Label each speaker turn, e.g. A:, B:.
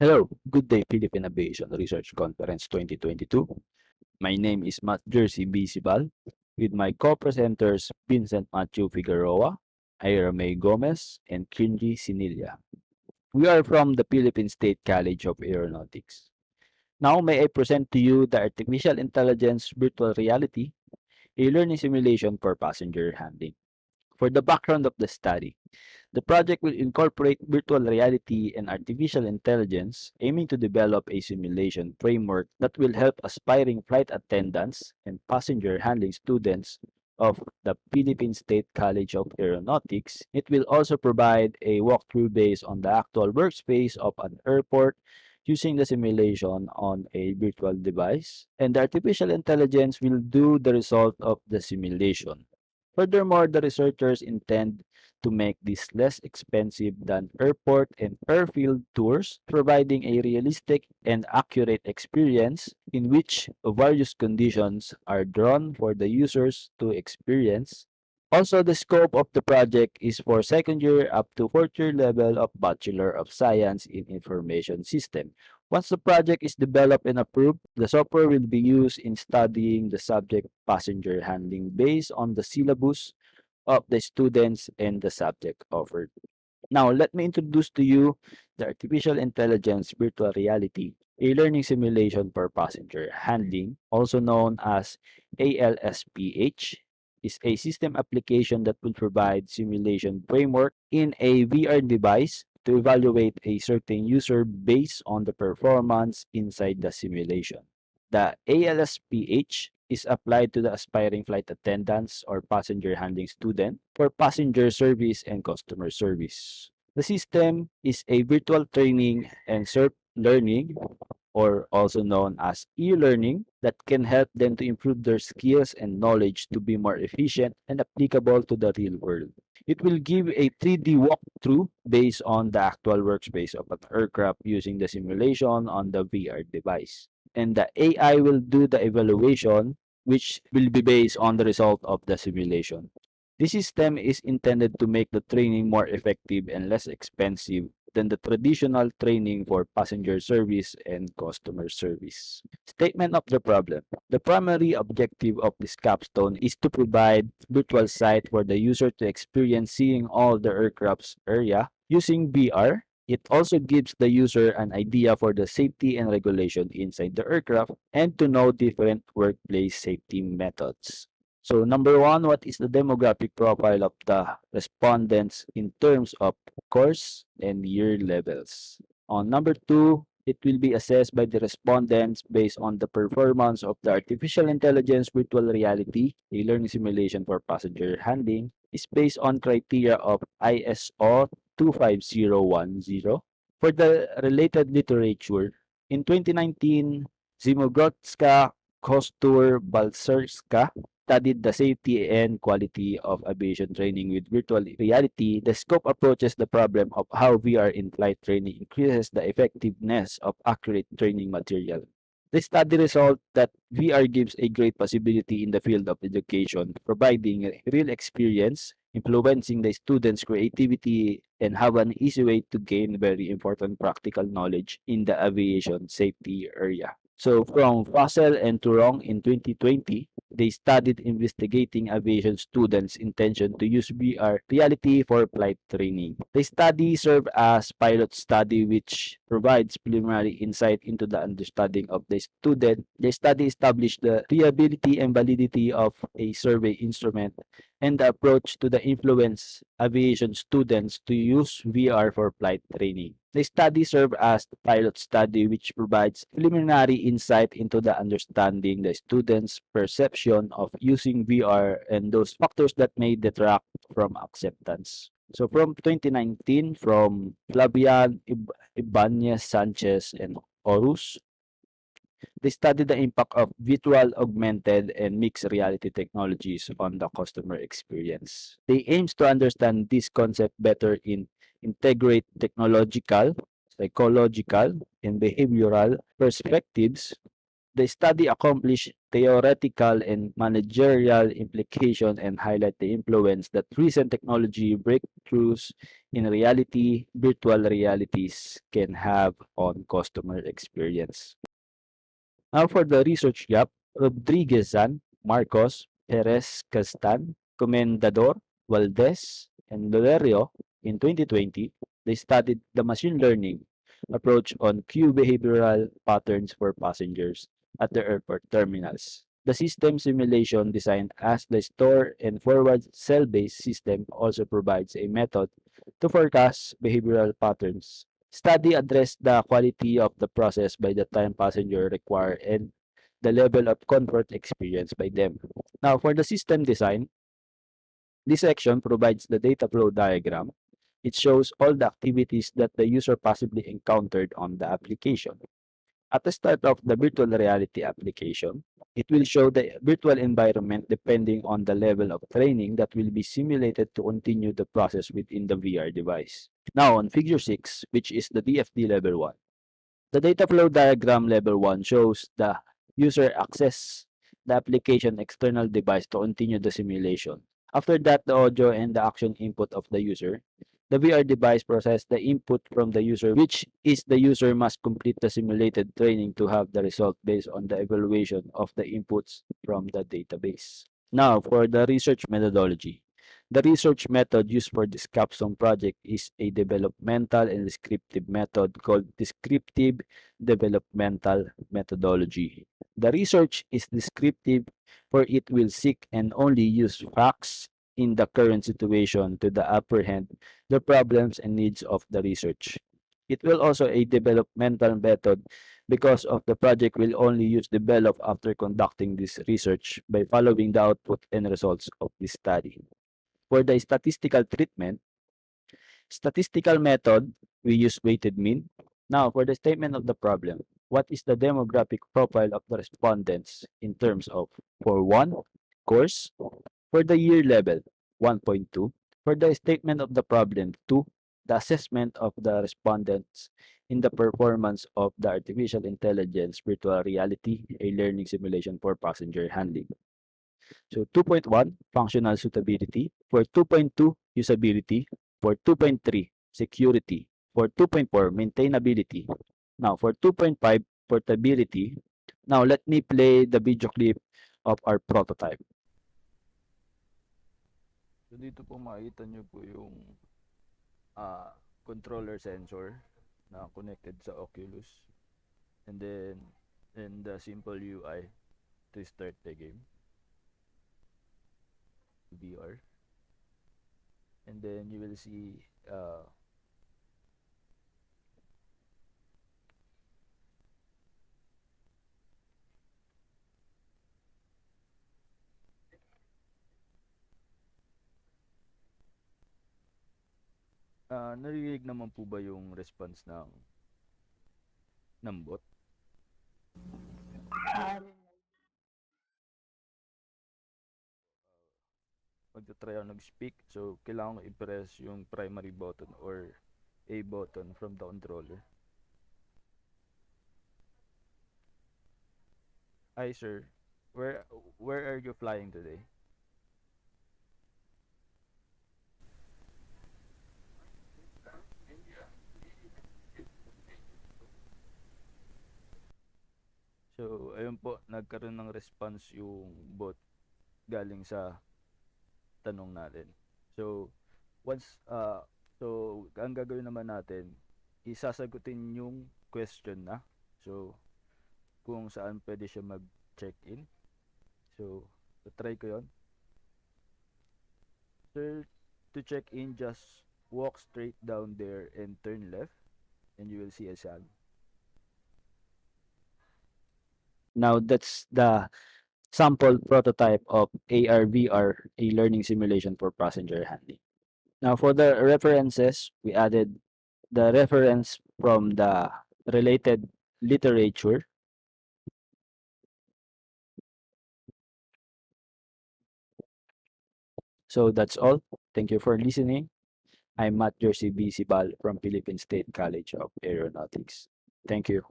A: Hello, good day Philippine Aviation Research Conference 2022. My name is Jerzzie B. Sibal with my co-presenters Vincent Matthew Figueroa, Aira Gomez, and Quinry Senilla. We are from the Philippine State College of Aeronautics. Now may I present to you the Artificial Intelligence Virtual Reality, a learning simulation for passenger handling. For the background of the study, the project will incorporate virtual reality and artificial intelligence, aiming to develop a simulation framework that will help aspiring flight attendants and passenger handling students of the Philippine State College of Aeronautics. It will also provide a walkthrough based on the actual workspace of an airport using the simulation on a virtual device, and the artificial intelligence will do the result of the simulation. Furthermore, the researchers intend to make this less expensive than airport and airfield tours, providing a realistic and accurate experience in which various conditions are drawn for the users to experience. Also, the scope of the project is for second year up to fourth year level of Bachelor of Science in Information System. Once the project is developed and approved, the software will be used in studying the subject passenger handling based on the syllabus of the students and the subject offered. Now, let me introduce to you the Artificial Intelligence Virtual Reality, a learning simulation for passenger handling, also known as ALSPH, is a system application that will provide simulation framework in a VR device to evaluate a certain user based on the performance inside the simulation. The ALSPH is applied to the aspiring flight attendants or passenger handling student for passenger service and customer service. The system is a virtual training and learning, or also known as e-learning, that can help them to improve their skills and knowledge to be more efficient and applicable to the real world. It will give a 3D walkthrough based on the actual workspace of an aircraft using the simulation on the VR device. And the AI will do the evaluation, which will be based on the result of the simulation. This system is intended to make the training more effective and less expensive than the traditional training for passenger service and customer service. Statement of the problem. The primary objective of this capstone is to provide virtual sight for the user to experience seeing all the aircraft's area using VR. It also gives the user an idea for the safety and regulation inside the aircraft and to know different workplace safety methods. So number one, what is the demographic profile of the respondents in terms of course and year levels? On number two, it will be assessed by the respondents based on the performance of the artificial intelligence virtual reality, a learning simulation for passenger handling, is based on criteria of ISO 25010. For the related literature, in 2019, Zimogrodska, Kostur, Balcerska studied the safety and quality of aviation training with virtual reality. The scope approaches the problem of how VR in-flight training increases the effectiveness of accurate training material. The study result that VR gives a great possibility in the field of education, providing a real experience, influencing the students' creativity, and have an easy way to gain very important practical knowledge in the aviation safety area. So from Fassel and Turong in 2020, they studied investigating aviation students' intention to use VR reality for flight training. The study served as pilot study which provides preliminary insight into the understanding of the student. The study established the reliability and validity of a survey instrument and the approach to the influence aviation students to use VR for flight training. The study served as the pilot study which provides preliminary insight into the understanding the students' perception of using VR and those factors that may detract from acceptance. So from 2019, from Flavian Ibanez Sanchez and Orus, they studied the impact of virtual, augmented, and mixed reality technologies on the customer experience. They aims to understand this concept better in integrate technological, psychological, and behavioral perspectives The study accomplished theoretical and managerial implication and highlight the influence that recent technology breakthroughs in reality, virtual realities can have on customer experience. Now for the research gap, Rodriguezan, Marcos, Perez Castan, Comendador, Valdez, and Loderio in 2020, they studied the machine learning approach on queue behavioral patterns for passengers at the airport terminals. The system simulation designed as the store and forward cell-based system also provides a method to forecast behavioral patterns. Study addressed the quality of the process by the time passenger require and the level of comfort experienced by them. Now, for the system design, this section provides the data flow diagram. It shows all the activities that the user possibly encountered on the application. At the start of the virtual reality application, it will show the virtual environment depending on the level of training that will be simulated to continue the process within the VR device. Now, on figure 6, which is the DFD level 1, the data flow diagram level 1 shows the user access the application external device to continue the simulation. After that, the audio and the action input of the user. The VR device processes the input from the user, which is the user must complete the simulated training to have the result based on the evaluation of the inputs from the database. Now, for the research methodology. The research method used for this capstone project is a developmental and descriptive method called descriptive developmental methodology. The research is descriptive for it will seek and only use facts in the current situation to the apprehend the problems and needs of the research. It will also a developmental method because of the project will only use develop after conducting this research by following the output and results of this study. For the statistical treatment, statistical method, we use weighted mean. Now, for the statement of the problem, what is the demographic profile of the respondents in terms of, for 1, course, for the year level, 1.2, for the statement of the problem, 2, the assessment of the respondents in the performance of the artificial intelligence virtual reality, a learning simulation for passenger handling. So 2.1, functional suitability. For 2.2, usability. For 2.3, security. For 2.4, maintainability. Now, for 2.5, portability. Now, let me play the video clip of our prototype. So, dito po makita nyo po yung controller sensor na connected sa Oculus. And then, the simple UI to start the game. VR, and then you will see narinig naman po ba yung response ng bot? Magta-try ako nag-speak, so kailangan ko i-press yung primary button or A button from the controller. Hi sir, where are you flying today? So ayun po, nagkaroon ng response yung bot galing sa tanong natin. So once so ang gagawin naman natin, isasagutin yung question na. So kung saan pwede siya mag-check-in. So try ko 'yon. Sir, to check in, just walk straight down there and turn left and you will see a sign. Now that's the sample prototype of AR/VR, a learning simulation for passenger handling. Now for the references, we added the reference from the related literature. So that's all. Thank you for listening. I'm Jerzzie B. Sibal from Philippine State College of Aeronautics. Thank you.